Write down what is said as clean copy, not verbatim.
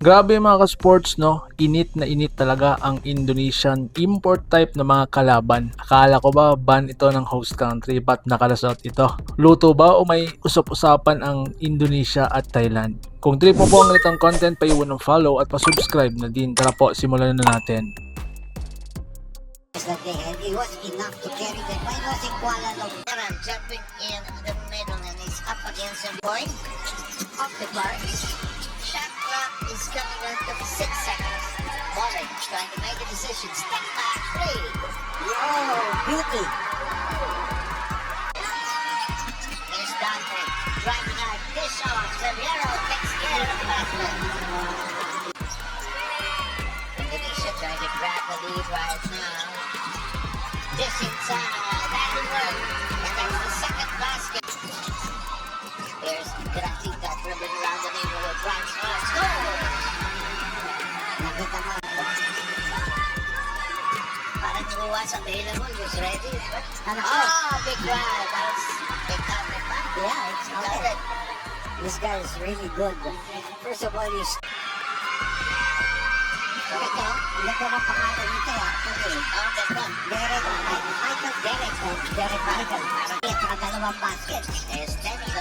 Grabe mga ka-sports, no? Init na init talaga ang Indonesian import type na mga kalaban. Akala ko ba ban ito ng host country, ba't nakalasot ito? Luto ba o may usap-usapan ang Indonesia at Thailand? Kung trip mo po ang ganitong content, paiwan ng follow at pa-subscribe na din. Tara po, simulan na natin. That day, and it was enough to carry them. But it was in Kuala Lumpur, jumping in the middle, and he's up against the boy off the bar. Shot clock is coming out of 6 seconds. Molly trying to make a decision. Step back, three. Yo, beauty. Here's Dante driving out. Dish off. Severo takes care of the basket. Indonesia trying to grab the lead right now. This inside, that'll work. And that's the second basket. There's Gratita dribbling around the neighborhood. Brian Smart scores! Nakita mo. Parang yung was available, was ready. Oh, big drive. That was picked out the back. Yeah, it's counted. This guy is really good. First of all, he's... So ito, ganda ng pangalan nito actually. Oh, ganda. Derek Michael. Derek Michael. At saka dalawang basket. There's Denny, the